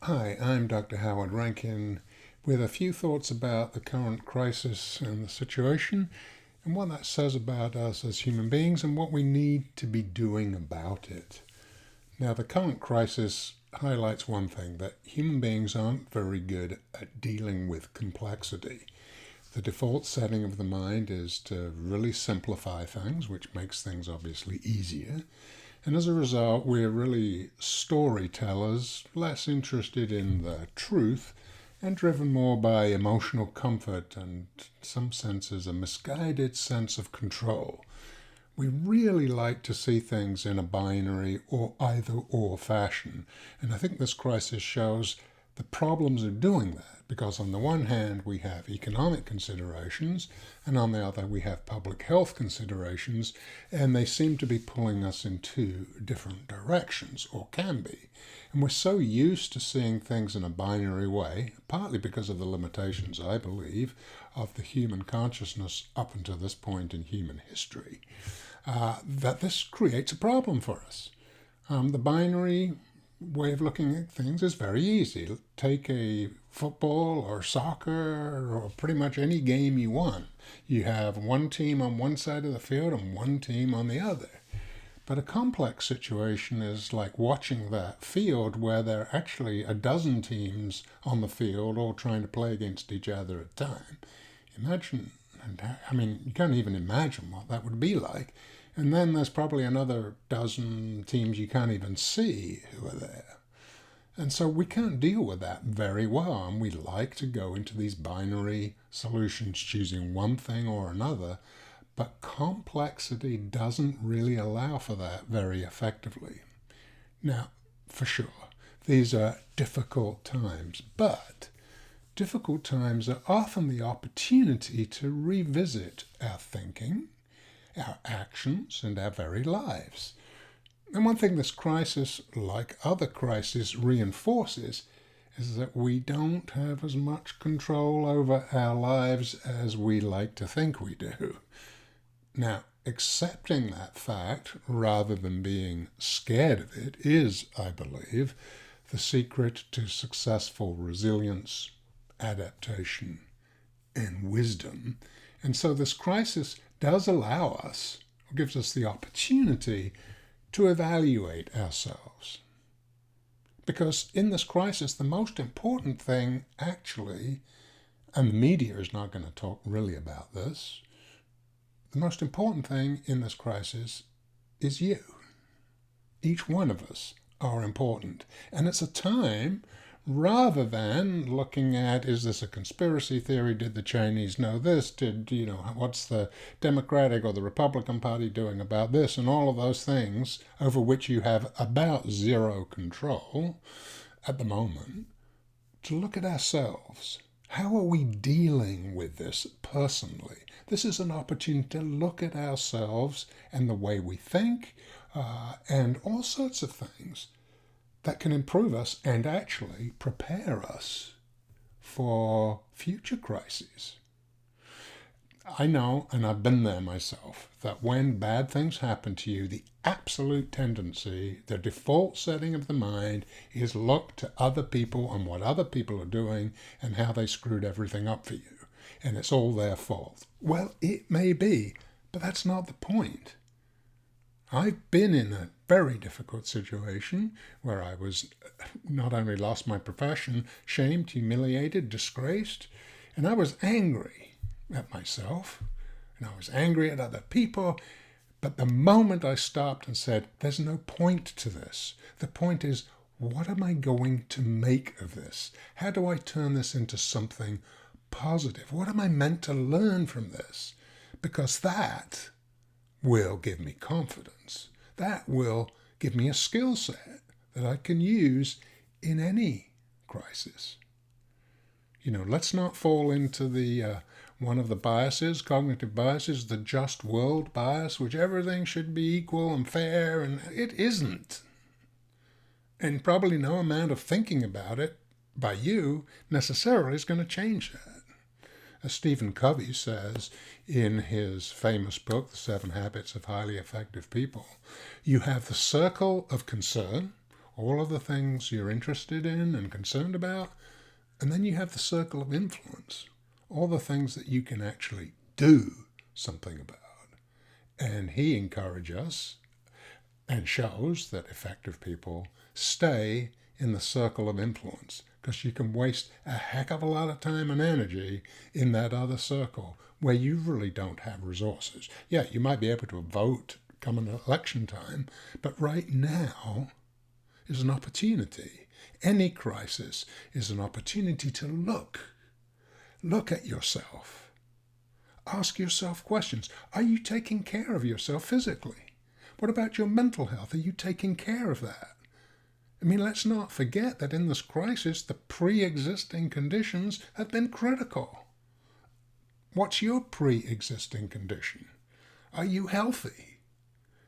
Hi, I'm Dr. Howard Rankin with a few thoughts about the current crisis and the situation and what that says about us as human beings and what we need to be doing about it. Now, the current crisis highlights one thing, that human beings aren't very good at dealing with complexity. The default setting of the mind is to really simplify things, which makes things obviously easier. And as a result, we're really storytellers, less interested in the truth and driven more by emotional comfort and, in some senses, a misguided sense of control. We really like to see things in a binary or either or fashion. And I think this crisis shows the problems of doing that, because on the one hand we have economic considerations and on the other we have public health considerations, and they seem to be pulling us in two different directions, or can be. And we're so used to seeing things in a binary way, partly because of the limitations, I believe, of the human consciousness up until this point in human history, that this creates a problem for us. The binary way of looking at things is very easy. Take a football or soccer or pretty much any game you want. You have one team on one side of the field and one team on the other. But a complex situation is like watching that field where there are actually a dozen teams on the field all trying to play against each other at a time. Imagine, you can't even imagine what that would be like. And then there's probably another dozen teams you can't even see who are there. And so we can't deal with that very well. And we like to go into these binary solutions, choosing one thing or another. But complexity doesn't really allow for that very effectively. Now, for sure, these are difficult times, but difficult times are often the opportunity to revisit our thinking, our actions, and our very lives. And one thing this crisis, like other crises, reinforces is that we don't have as much control over our lives as we like to think we do. Now, accepting that fact rather than being scared of it is, I believe, the secret to successful resilience, adaptation, and wisdom. And so this crisis does allow us, or gives us the opportunity to evaluate ourselves. Because in this crisis, the most important thing actually, and the media is not going to talk really about this, the most important thing in this crisis is you. Each one of us are important. And it's a time, rather than looking at, is this a conspiracy theory? Did the Chinese know this? What's the Democratic or the Republican Party doing about this? And all of those things over which you have about zero control at the moment, to look at ourselves. How are we dealing with this personally? This is an opportunity to look at ourselves and the way we think, and all sorts of things that can improve us and actually prepare us for future crises. I know, and I've been there myself, that when bad things happen to you, the absolute tendency, the default setting of the mind is look to other people and what other people are doing and how they screwed everything up for you. And it's all their fault. Well, it may be, but that's not the point. I've been in a very difficult situation where I was not only lost my profession, shamed, humiliated, disgraced, and I was angry at myself, and I was angry at other people. But the moment I stopped and said, there's no point to this. The point is, what am I going to make of this? How do I turn this into something positive? What am I meant to learn from this? Because that will give me confidence. That will give me a skill set that I can use in any crisis. Let's not fall into the one of the biases, cognitive biases, the just world bias, which everything should be equal and fair, and it isn't. And probably no amount of thinking about it by you necessarily is going to change that. As Stephen Covey says in his famous book, The 7 Habits of Highly Effective People, you have the circle of concern, all of the things you're interested in and concerned about. And then you have the circle of influence, all the things that you can actually do something about. And he encourages us and shows that effective people stay in the circle of influence, because you can waste a heck of a lot of time and energy in that other circle where you really don't have resources. Yeah, you might be able to vote come an election time, but right now is an opportunity. Any crisis is an opportunity to look at yourself. Ask yourself questions. Are you taking care of yourself physically? What about your mental health? Are you taking care of that? I mean, let's not forget that in this crisis, the pre-existing conditions have been critical. What's your pre-existing condition? Are you healthy?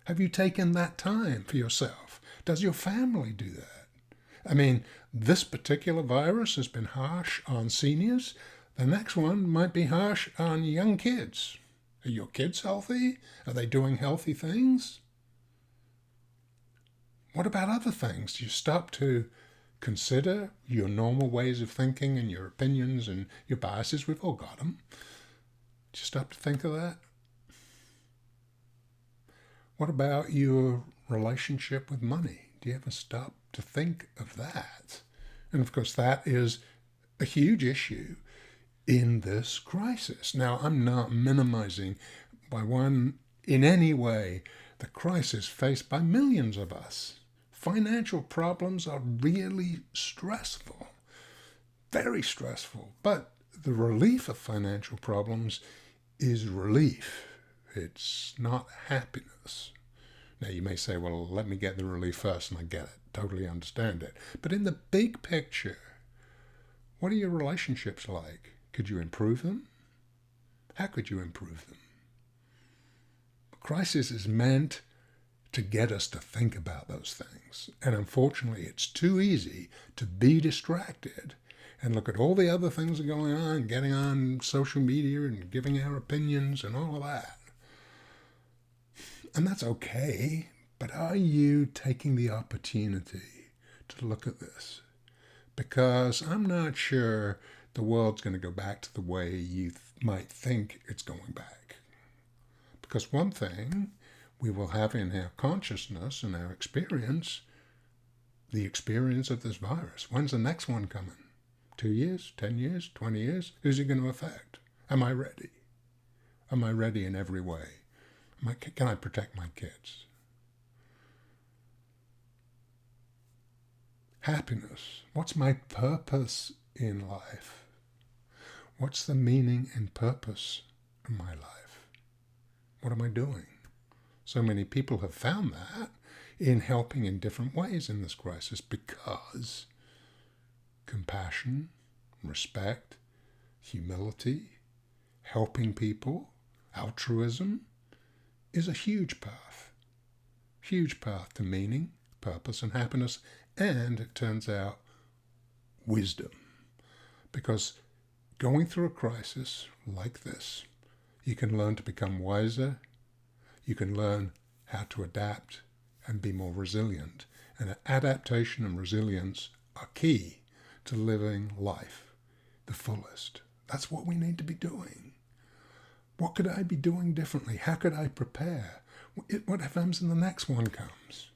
Have you taken that time for yourself? Does your family do that? I mean, this particular virus has been harsh on seniors. The next one might be harsh on young kids. Are your kids healthy? Are they doing healthy things? What about other things? Do you stop to consider your normal ways of thinking and your opinions and your biases? We've all got them. Do you stop to think of that? What about your relationship with money? Do you ever stop to think of that? And of course, that is a huge issue in this crisis. Now, I'm not minimizing in any way the crisis faced by millions of us. Financial problems are really stressful, very stressful. But the relief of financial problems is relief. It's not happiness. Now, you may say, well, let me get the relief first, and I get it, totally understand it. But in the big picture, what are your relationships like? Could you improve them? How could you improve them? Crisis is meant to get us to think about those things. And unfortunately, it's too easy to be distracted and look at all the other things that are going on, getting on social media and giving our opinions and all of that. And that's okay, but are you taking the opportunity to look at this? Because I'm not sure the world's going to go back to the way you might think it's going back. Because one thing we will have in our consciousness and our experience, the experience of this virus. When's the next one coming? 2 years, 10 years, 20 years? Who's it going to affect? Am I ready? Am I ready in every way? Can I protect my kids? Happiness. What's my purpose in life? What's the meaning and purpose of my life? What am I doing? So many people have found that in helping in different ways in this crisis, because compassion, respect, humility, helping people, altruism is a huge path to meaning, purpose, and happiness, and it turns out wisdom. Because going through a crisis like this, you can learn to become wiser. You can learn how to adapt and be more resilient. And adaptation and resilience are key to living life the fullest. That's what we need to be doing. What could I be doing differently? How could I prepare? What happens when the next one comes?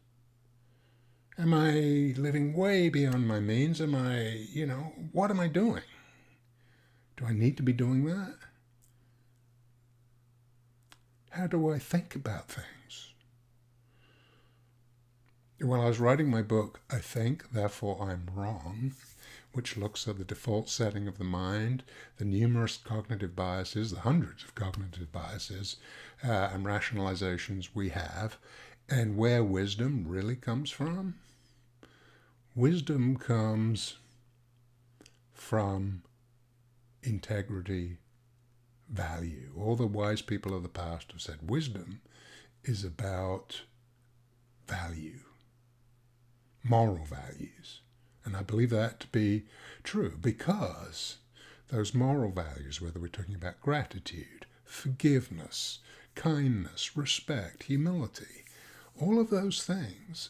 Am I living way beyond my means? What am I doing? Do I need to be doing that? How do I think about things? While I was writing my book, I Think, Therefore I'm Wrong, which looks at the default setting of the mind, the numerous cognitive biases, the hundreds of cognitive biases and rationalizations we have, and where wisdom really comes from. Wisdom comes from integrity, value. All the wise people of the past have said wisdom is about value, moral values. And I believe that to be true, because those moral values, whether we're talking about gratitude, forgiveness, kindness, respect, humility, all of those things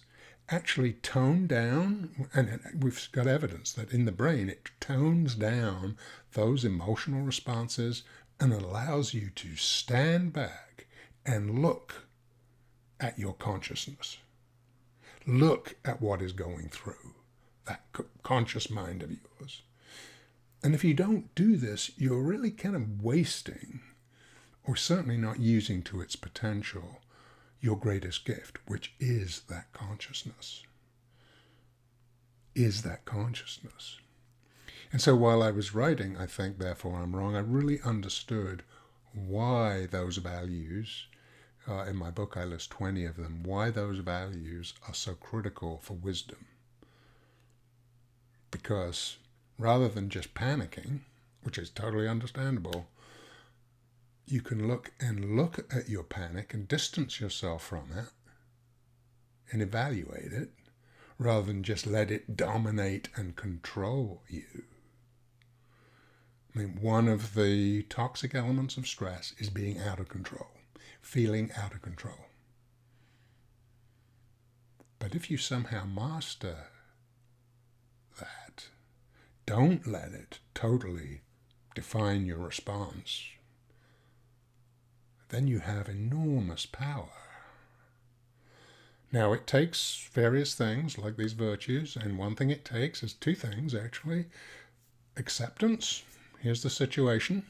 actually tone down, and we've got evidence that in the brain it tones down those emotional responses and allows you to stand back and look at your consciousness. Look at what is going through that conscious mind of yours. And if you don't do this, you're really kind of wasting, or certainly not using to its potential, your greatest gift, which is that consciousness. Is that consciousness. And so while I was writing, I think, Therefore I'm Wrong, I really understood why those values, in my book I list 20 of them, why those values are so critical for wisdom. Because rather than just panicking, which is totally understandable, you can look at your panic and distance yourself from it and evaluate it, rather than just let it dominate and control you. I mean, one of the toxic elements of stress is being out of control, feeling out of control. But if you somehow master that, don't let it totally define your response, then you have enormous power. Now, it takes various things like these virtues, and one thing it takes is two things, actually. Acceptance. Here's the situation.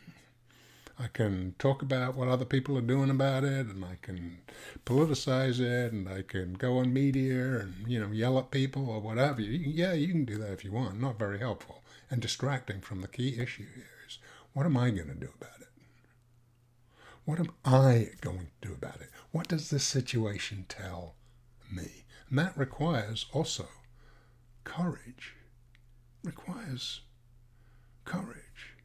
I can talk about what other people are doing about it, and I can politicize it, and I can go on media and, yell at people or whatever. You can do that if you want. Not very helpful and distracting from the key issue here is, what am I going to do about it? What am I going to do about it? What does this situation tell me? And that requires also courage. Requires courage.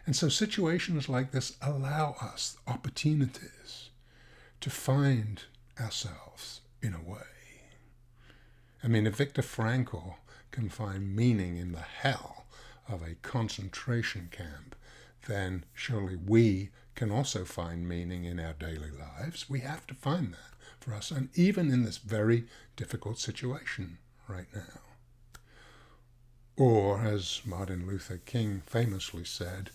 And so situations like this allow us opportunities to find ourselves in a way. I mean, if Viktor Frankl can find meaning in the hell of a concentration camp, then surely we can also find meaning in our daily lives. We have to find that for us, and even in this very difficult situation right now. Or, as Martin Luther King famously said,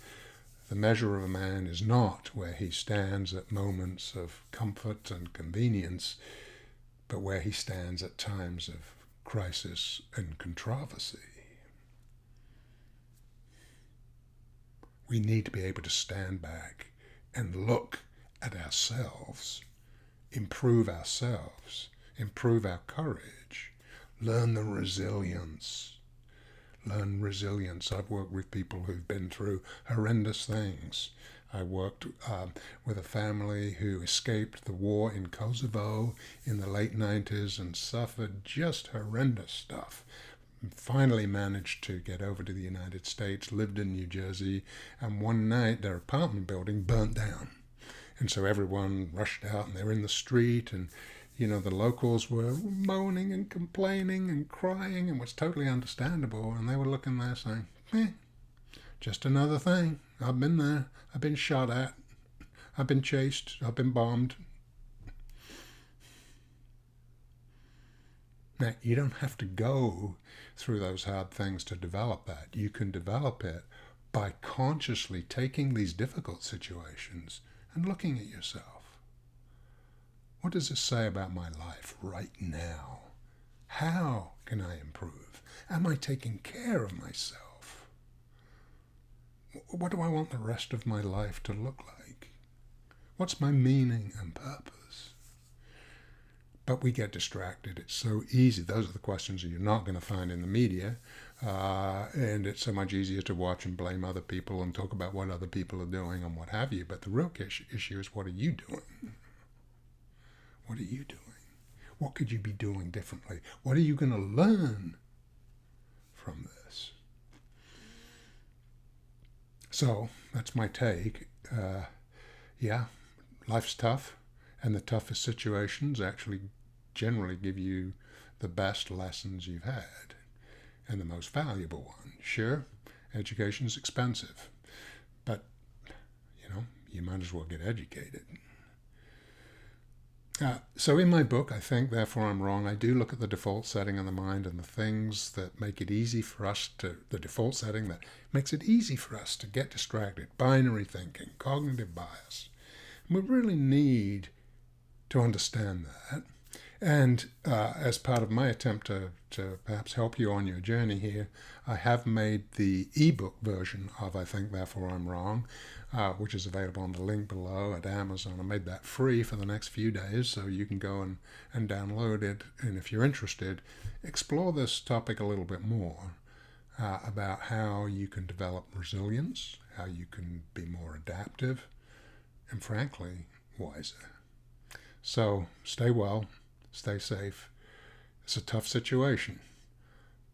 the measure of a man is not where he stands at moments of comfort and convenience, but where he stands at times of crisis and controversy. We need to be able to stand back and look at ourselves, improve our courage, learn resilience. I've worked with people who've been through horrendous things. I worked with a family who escaped the war in Kosovo in the late 90s and suffered just horrendous stuff. Finally managed to get over to the United States, lived in New Jersey, and one night their apartment building burnt down. And so everyone rushed out and they were in the street, and the locals were moaning and complaining and crying, and was totally understandable. And they were looking there saying, just another thing. I've been there. I've been shot at. I've been chased. I've been bombed. Now, you don't have to go through those hard things to develop that. You can develop it by consciously taking these difficult situations and looking at yourself. What does this say about my life right now? How can I improve? Am I taking care of myself? What do I want the rest of my life to look like? What's my meaning and purpose? But we get distracted. It's so easy. Those are the questions that you're not going to find in the media. And it's so much easier to watch and blame other people and talk about what other people are doing and what have you. But the real issue is, what are you doing? What are you doing? What could you be doing differently? What are you going to learn from this? So that's my take. Life's tough, and the toughest situations actually generally give you the best lessons you've had and the most valuable ones. Sure, education's expensive, but you might as well get educated. So in my book, I Think, Therefore I'm Wrong, I do look at the default setting in the mind and the things that make it easy for us to, the default setting that makes it easy for us to get distracted, binary thinking, cognitive bias. And we really need to understand that. And as part of my attempt to perhaps help you on your journey here, I have made the ebook version of I Think, Therefore I'm Wrong, which is available on the link below at Amazon. I made that free for the next few days, so you can go and download it. And if you're interested, explore this topic a little bit more about how you can develop resilience, how you can be more adaptive, and frankly, wiser. So stay well. Stay safe. It's a tough situation,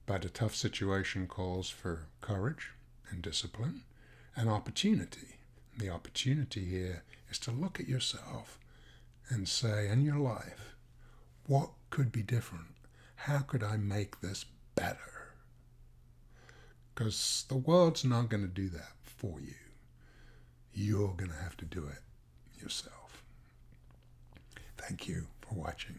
but a tough situation calls for courage and discipline and opportunity. And the opportunity here is to look at yourself and say, in your life, what could be different? How could I make this better? Because the world's not going to do that for you. You're going to have to do it yourself. Thank you for watching.